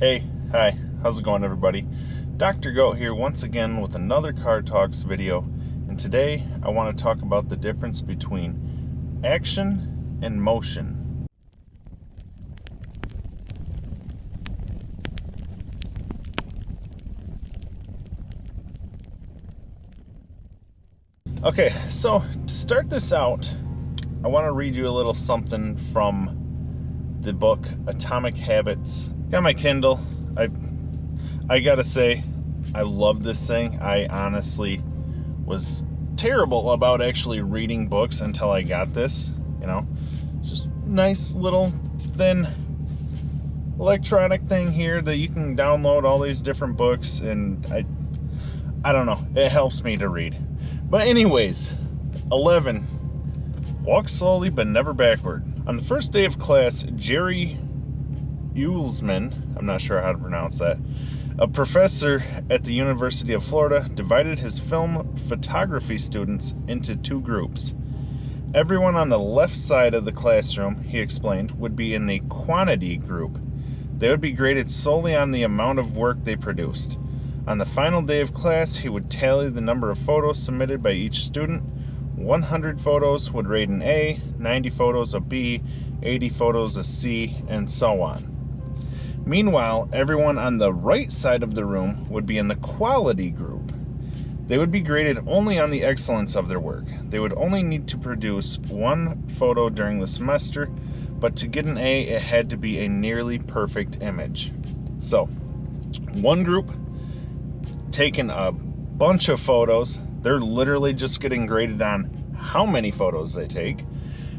Hey, hi, how's it going everybody? Dr. Goat here once again with another Card Talks video, and today I want to talk about the difference between action and motion. Okay, so to start this out, I want to read you a little something from the book Atomic Habits. Got my Kindle. I gotta say, I love this thing. I honestly was terrible about actually reading books until I got this, just nice little thin electronic thing here that you can download all these different books, and I don't know, it helps me to read. But anyways, 11, walk slowly but never backward. On the first day of class, Jerry Uelsman, I'm not sure how to pronounce that, a professor at the University of Florida, divided his film photography students into two groups. Everyone on the left side of the classroom, he explained, would be in the quantity group. They would be graded solely on the amount of work they produced. On the final day of class, he would tally the number of photos submitted by each student. 100 photos would rate an A, 90 photos a B, 80 photos a C, and so on. Meanwhile, everyone on the right side of the room would be in the quality group. They would be graded only on the excellence of their work. They would only need to produce one photo during the semester, but to get an A, it had to be a nearly perfect image. So, one group taking a bunch of photos, they're literally just getting graded on how many photos they take.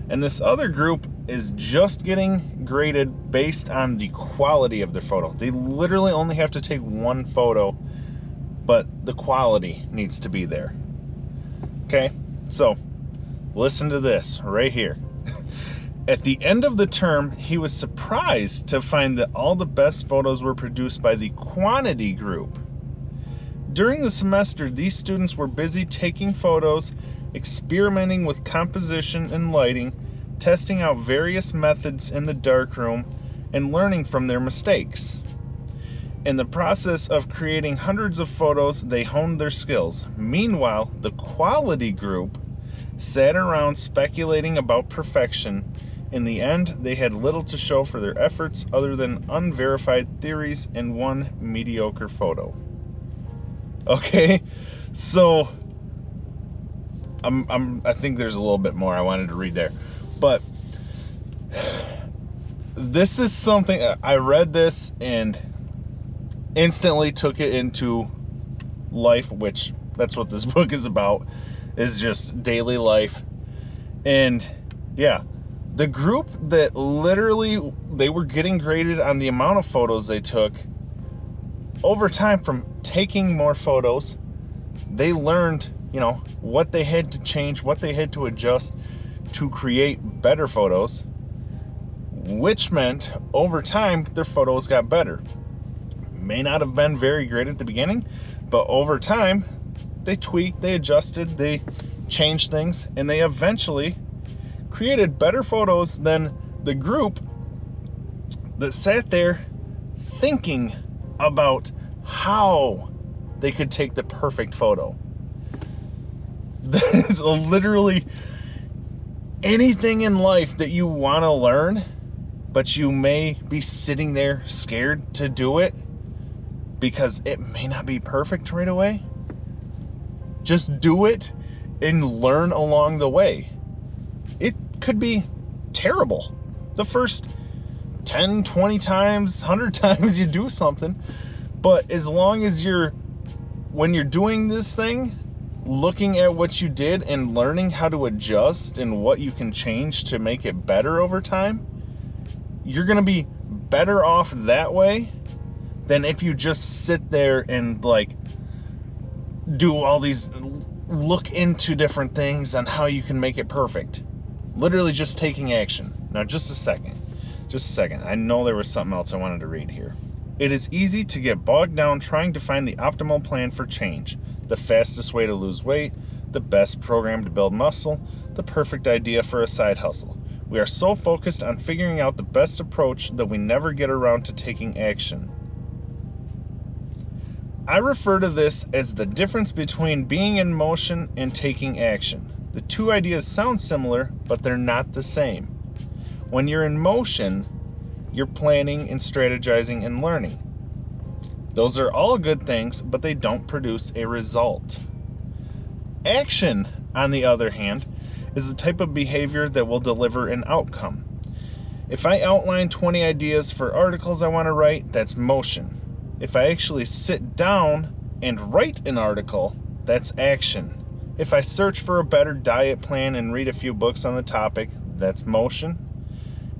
And this other group is just getting graded based on the quality of their photo. They literally only have to take one photo, but the quality needs to be there. Okay, so listen to this right here. At the end of the term, he was surprised to find that all the best photos were produced by the quantity group. During the semester, these students were busy taking photos, experimenting with composition and lighting, testing out various methods in the darkroom, and learning from their mistakes. In the process of creating hundreds of photos, they honed their skills. Meanwhile, the quality group sat around speculating about perfection. In the end, they had little to show for their efforts other than unverified theories and one mediocre photo. Okay, so I think there's a little bit more I wanted to read there, but this is something I read this and instantly took it into life, which that's what this book is about, is just daily life. And yeah, the group that literally they were getting graded on the amount of photos they took, over time from taking more photos, they learned, what they had to change, what they had to adjust to create better photos, which meant over time their photos got better. May not have been very great at the beginning, but over time they tweaked, they adjusted, they changed things, and they eventually created better photos than the group that sat there thinking about how they could take the perfect photo. That's literally anything in life that you want to learn, but you may be sitting there scared to do it because it may not be perfect right away. Just do it and learn along the way. It could be terrible the first 10, 20 times, 100 times you do something, but as long as when you're doing this thing, looking at what you did and learning how to adjust and what you can change to make it better over time, you're going to be better off that way than if you just sit there and do all these, look into different things on how you can make it perfect. Literally just taking action. Now, just a second. I know there was something else I wanted to read here. It is easy to get bogged down trying to find the optimal plan for change, the fastest way to lose weight, the best program to build muscle, the perfect idea for a side hustle. We are so focused on figuring out the best approach that we never get around to taking action. I refer to this as the difference between being in motion and taking action. The two ideas sound similar, but they're not the same. When you're in motion, you're planning and strategizing and learning. Those are all good things, but they don't produce a result. Action, on the other hand, is the type of behavior that will deliver an outcome. If I outline 20 ideas for articles I want to write, that's motion. If I actually sit down and write an article, that's action. If I search for a better diet plan and read a few books on the topic, that's motion.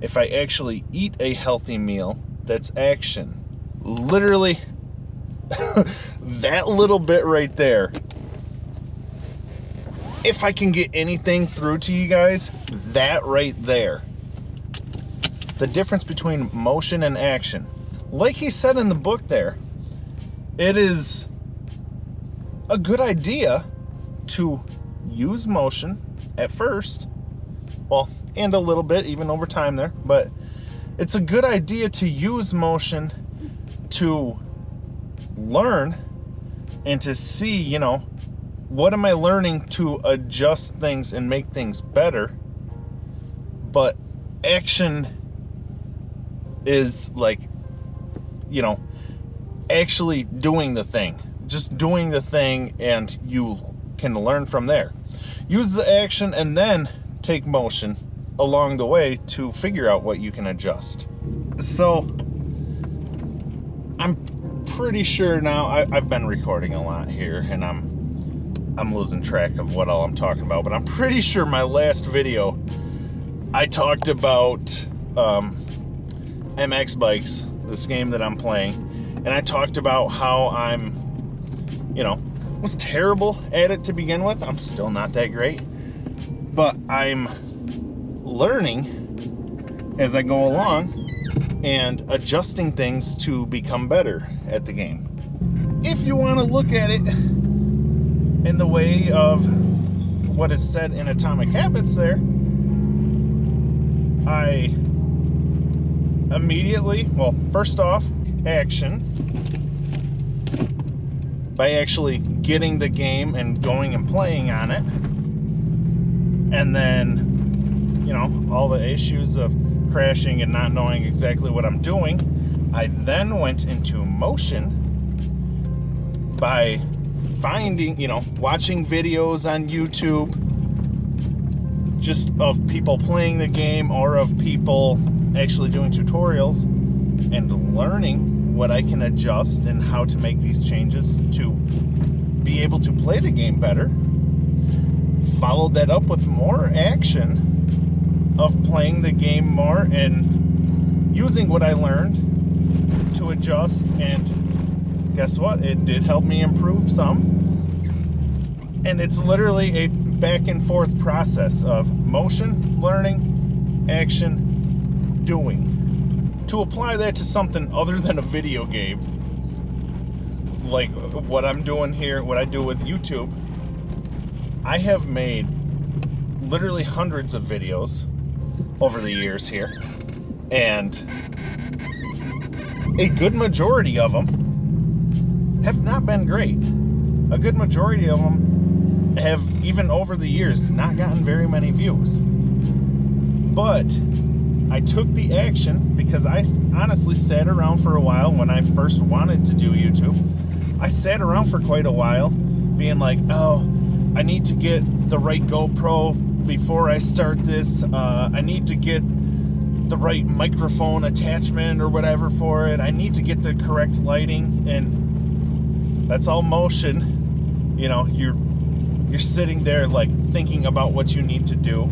If I actually eat a healthy meal, that's action. Literally, that little bit right there. If I can get anything through to you guys, that right there. The difference between motion and action. Like he said in the book there, it is a good idea to use motion at first. Well, and a little bit even over time there, but it's a good idea to use motion to learn and to see, you know, what am I learning to adjust things and make things better. But action is like, you know, actually doing the thing. Just doing the thing, and you can learn from there. Use the action and then take motion along the way to figure out what you can adjust. So I'm pretty sure now, I've been recording a lot here and I'm losing track of what all I'm talking about, but I'm pretty sure my last video I talked about MX bikes, this game that I'm playing, and I talked about how I'm, you know, was terrible at it to begin with. I'm still not that great, but I'm learning as I go along and adjusting things to become better at the game. If you want to look at it in the way of what is said in Atomic Habits there, I immediately, well, first off, action, by actually getting the game and going and playing on it. And then, you know, all the issues of crashing and not knowing exactly what I'm doing, I then went into motion by finding, you know, watching videos on YouTube just of people playing the game or of people actually doing tutorials and learning what I can adjust and how to make these changes to be able to play the game better. Followed that up with more action of playing the game more and using what I learned to adjust, and guess what? It did help me improve some. And it's literally a back and forth process of motion, learning, action, doing. To apply that to something other than a video game, like what I'm doing here, what I do with YouTube, I have made literally hundreds of videos over the years here, and a good majority of them have not been great. A good majority of them have, even over the years, not gotten very many views. But I took the action because I honestly sat around for a while when I first wanted to do YouTube. I sat around for quite a while being like, oh, I need to get the right GoPro before I start this. I need to get the right microphone attachment or whatever for it. I need to get the correct lighting, and that's all motion. You know, you're sitting there like thinking about what you need to do.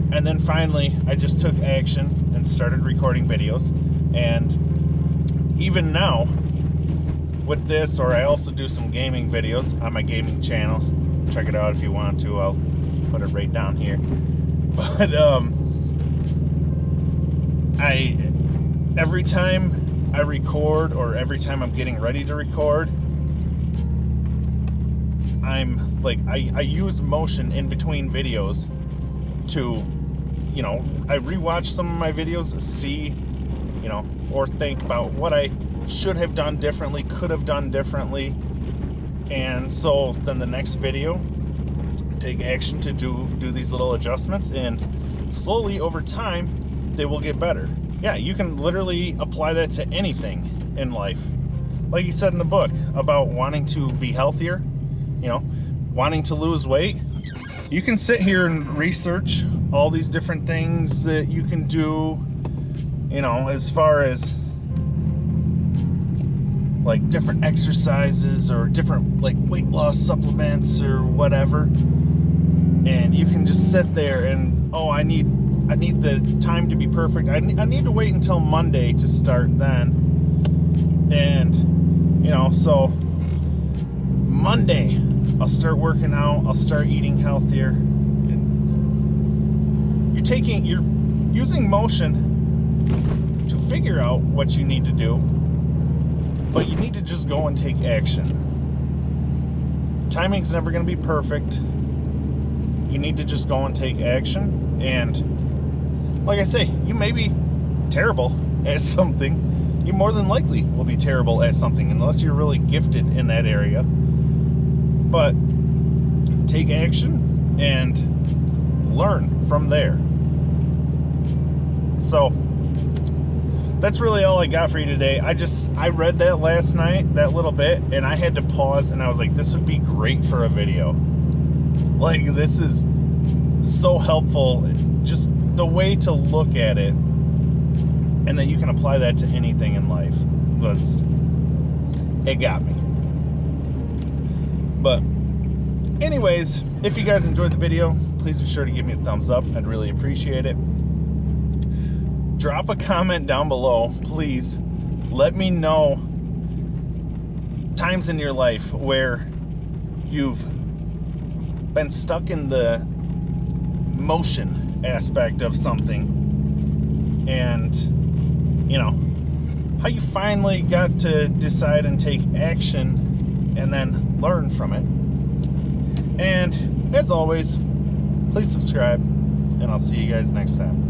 And then finally, I just took action and started recording videos. And even now, with this, or I also do some gaming videos on my gaming channel. Check it out if you want to. I'll put it right down here. But every time I record, or every time I'm getting ready to record, I'm like, I use motion in between videos to, you know, I rewatch some of my videos to see, you know, or think about what I should have done differently, could have done differently. And so then the next video, take action to do these little adjustments, and slowly over time they will get better. Yeah, you can literally apply that to anything in life. Like you said in the book about wanting to be healthier, you know, wanting to lose weight. You can sit here and research all these different things that you can do, you know, as far as like different exercises or different like weight loss supplements or whatever. And you can just sit there and, oh, I need the time to be perfect. I need to wait until Monday to start then. And, you know, so Monday, I'll start working out. I'll start eating healthier. You're using motion to figure out what you need to do, but you need to just go and take action. Timing's never going to be perfect. You need to just go and take action. And like I say, you may be terrible at something. You more than likely will be terrible at something unless you're really gifted in that area. But take action and learn from there. So that's really all I got for you today. I read that last night, that little bit, and I had to pause, and I was like, this would be great for a video. Like, this is so helpful, just the way to look at it, and then you can apply that to anything in life. It got me. But anyways, if you guys enjoyed the video, please be sure to give me a thumbs up. I'd really appreciate it. Drop a comment down below, please. Let me know times in your life where you've been stuck in the motion aspect of something, and you know how you finally got to decide and take action and then learn from it. And as always, please subscribe, and I'll see you guys next time.